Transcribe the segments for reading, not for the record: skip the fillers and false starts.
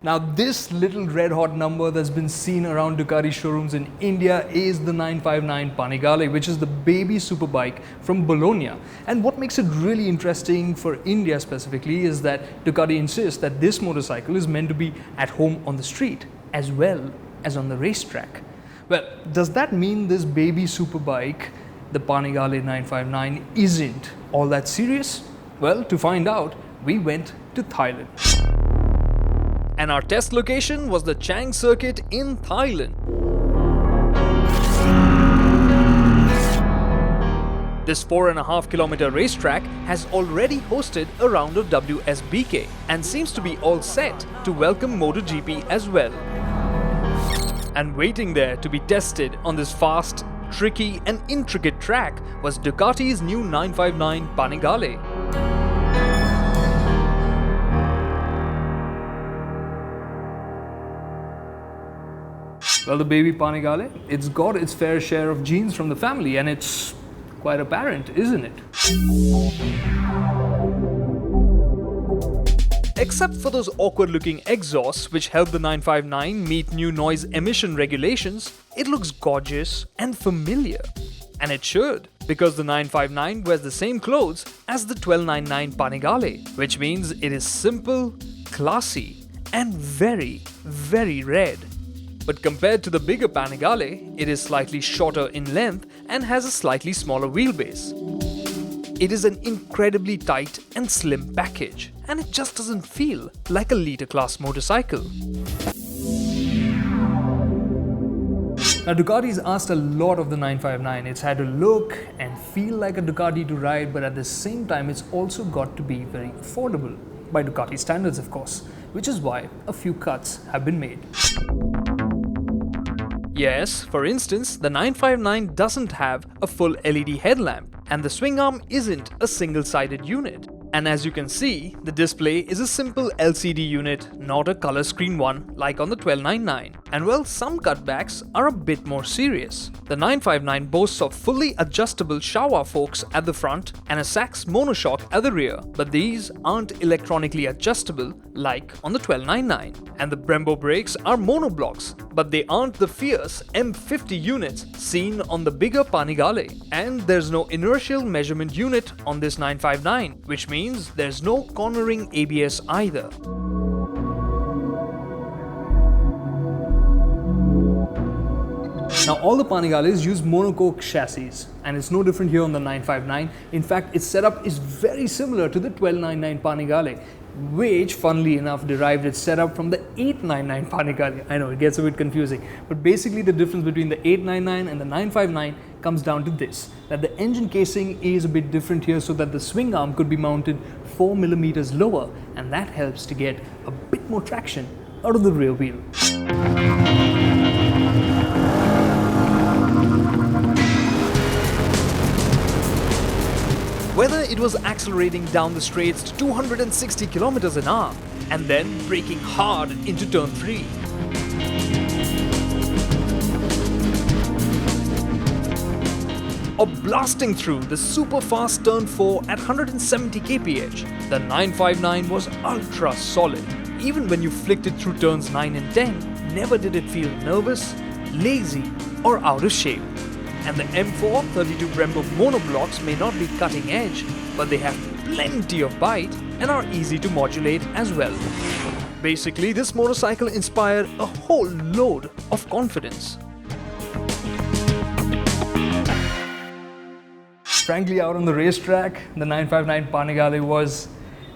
Now this little red hot number that's been seen around Ducati showrooms in India is the 959 Panigale, which is the baby superbike from Bologna. And what makes it really interesting for India specifically is that Ducati insists that this motorcycle is meant to be at home on the street as well as on the racetrack. Well, does that mean this baby superbike, the Panigale 959, isn't all that serious? Well, to find out, we went to Thailand. And our test location was the Chang circuit in Thailand. This 4.5 kilometer racetrack has already hosted a round of WSBK and seems to be all set to welcome MotoGP as well. And waiting there to be tested on this fast, tricky and intricate track was Ducati's new 959 Panigale. Well, the baby Panigale, it's got its fair share of genes from the family, and it's quite apparent, isn't it? Except for those awkward looking exhausts which help the 959 meet new noise emission regulations, it looks gorgeous and familiar. And it should, because the 959 wears the same clothes as the 1299 Panigale, which means it is simple, classy and very, very red. But compared to the bigger Panigale, it is slightly shorter in length and has a slightly smaller wheelbase. It is an incredibly tight and slim package, and it just doesn't feel like a liter class motorcycle. Now Ducati's asked a lot of the 959. It's had to look and feel like a Ducati to ride, but at the same time it's also got to be very affordable, by Ducati standards of course, which is why a few cuts have been made. Yes, for instance, the 959 doesn't have a full LED headlamp and the swing arm isn't a single-sided unit. And as you can see, the display is a simple LCD unit, not a color screen one like on the 1299. And well, some cutbacks are a bit more serious. The 959 boasts of fully adjustable shower forks at the front and a Sachs monoshock at the rear, but these aren't electronically adjustable like on the 1299. And the Brembo brakes are monoblocks, but they aren't the fierce M50 units seen on the bigger Panigale. And there's no inertial measurement unit on this 959, which means there's no cornering ABS either. Now all the Panigales use monocoque chassis, and it's no different here on the 959. In fact, its setup is very similar to the 1299 Panigale, which funnily enough derived its setup from the 899 Panigale. I know it gets a bit confusing, but basically the difference between the 899 and the 959 comes down to this, that the engine casing is a bit different here so that the swing arm could be mounted 4 millimeters lower, and that helps to get a bit more traction out of the rear wheel. Whether it was accelerating down the straights to 260 kilometers an hour and then braking hard into turn 3, or blasting through the super fast turn 4 at 170 kph, the 959 was ultra solid. Even when you flicked it through turns 9 and 10, never did it feel nervous, lazy or out of shape. And the M4 32 Brembo monoblocks may not be cutting edge, but they have plenty of bite and are easy to modulate as well. Basically, this motorcycle inspired a whole load of confidence. Frankly, out on the racetrack, the 959 Panigale was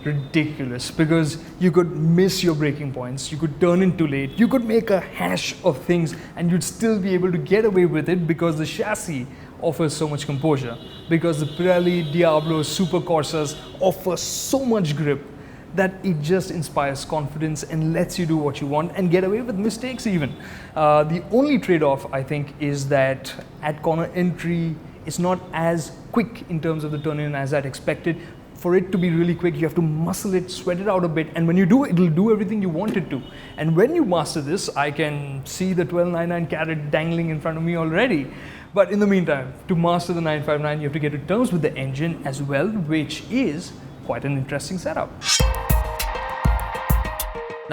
ridiculous because you could miss your braking points, you could turn in too late, you could make a hash of things and you'd still be able to get away with it because the chassis offers so much composure, because the Pirelli Diablo Super Corsas offer so much grip that it just inspires confidence and lets you do what you want and get away with mistakes even. The only trade-off I think is that at corner entry it's not as quick in terms of the turn-in as I'd expected. For it to be really quick, you have to muscle it, sweat it out a bit, and when you do, it'll do everything you want it to. And when you master this, I can see the 1299 carrot dangling in front of me already. But in the meantime, to master the 959, you have to get to terms with the engine as well, which is quite an interesting setup.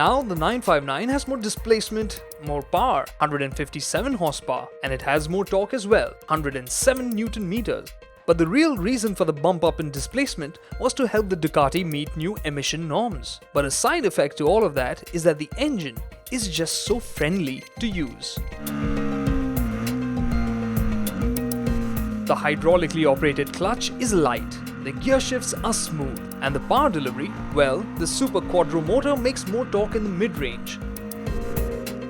Now, the 959 has more displacement, more power, 157 horsepower, and it has more torque as well, 107 Newton meters. But the real reason for the bump up in displacement was to help the Ducati meet new emission norms. But a side effect to all of that is that the engine is just so friendly to use. The hydraulically operated clutch is light, the gear shifts are smooth, and the power delivery, well, the Super Quattro motor makes more torque in the mid-range.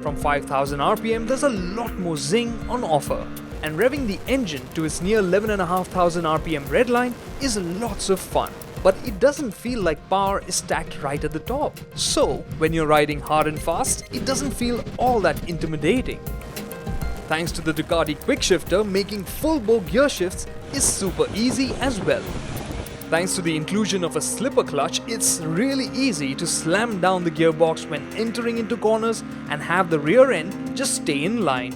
From 5000 RPM, there's a lot more zing on offer, and revving the engine to its near 11,500 RPM redline is lots of fun. But it doesn't feel like power is stacked right at the top. So, when you're riding hard and fast, it doesn't feel all that intimidating. Thanks to the Ducati quickshifter, making full-bore gear shifts is super easy as well. Thanks to the inclusion of a slipper clutch, it's really easy to slam down the gearbox when entering into corners and have the rear end just stay in line.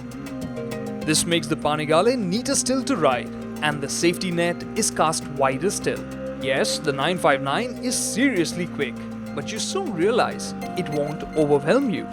This makes the Panigale neater still to ride, and the safety net is cast wider still. Yes, the 959 is seriously quick, but you soon realize it won't overwhelm you.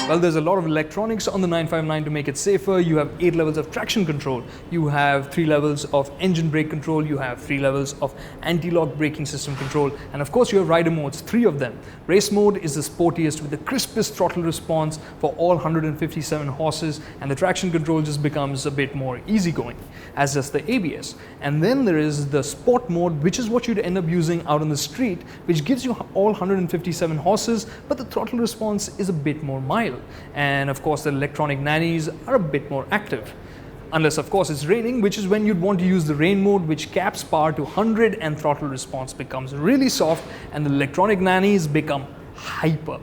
Well, there's a lot of electronics on the 959 to make it safer. You have 8 levels of traction control, you have 3 levels of engine brake control, you have 3 levels of anti-lock braking system control, and of course you have rider modes, 3 of them. Race mode is the sportiest with the crispest throttle response for all 157 horses, and the traction control just becomes a bit more easygoing, as does the ABS. And then there is the sport mode, which is what you'd end up using out on the street, which gives you all 157 horses, but the throttle response is a bit more mild. And of course the electronic nannies are a bit more active. Unless of course it's raining, which is when you'd want to use the rain mode, which caps power to 100 and throttle response becomes really soft and the electronic nannies become hyper.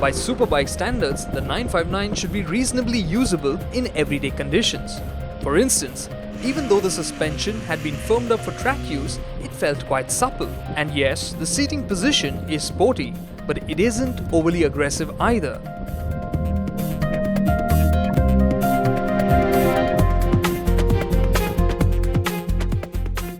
By Superbike standards, the 959 should be reasonably usable in everyday conditions. For instance, even though the suspension had been firmed up for track use, it felt quite supple. And yes, the seating position is sporty, but it isn't overly aggressive either.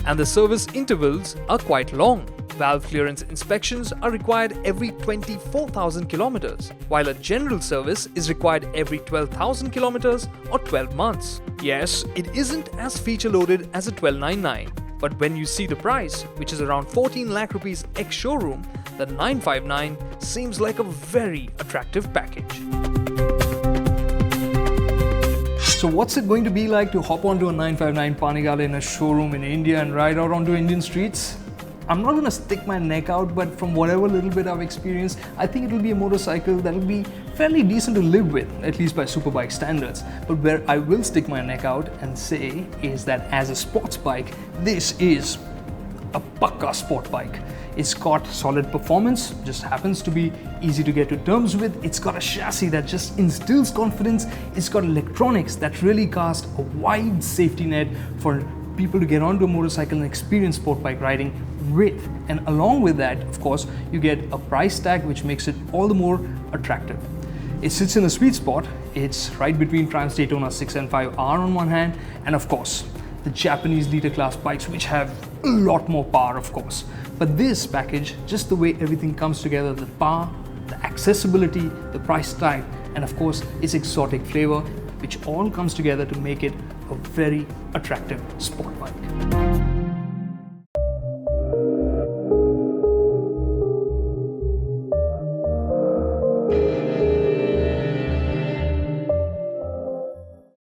And the service intervals are quite long. Valve clearance inspections are required every 24,000 kilometers, while a general service is required every 12,000 kilometers or 12 months. Yes, it isn't as feature-loaded as a 1299, but when you see the price, which is around 14 lakh rupees ex-showroom, the 959 seems like a very attractive package. So what's it going to be like to hop onto a 959 Panigale in a showroom in India and ride out onto Indian streets? I'm not going to stick my neck out, but from whatever little bit I've experienced, I think it will be a motorcycle that will be fairly decent to live with, at least by Superbike standards. But where I will stick my neck out and say is that as a sports bike, this is a pakka sport bike. It's got solid performance, just happens to be easy to get to terms with. It's got a chassis that just instills confidence. It's got electronics that really cast a wide safety net for people to get onto a motorcycle and experience sport bike riding with. And along with that, of course, you get a price tag which makes it all the more attractive. It sits in a sweet spot. It's right between Triumph Daytona 6 and 5R on one hand, and of course, the Japanese liter class bikes which have a lot more power, of course. But this package, just the way everything comes together, the power, the accessibility, the price tag, and of course, its exotic flavor, which all comes together to make it a very attractive sport bike.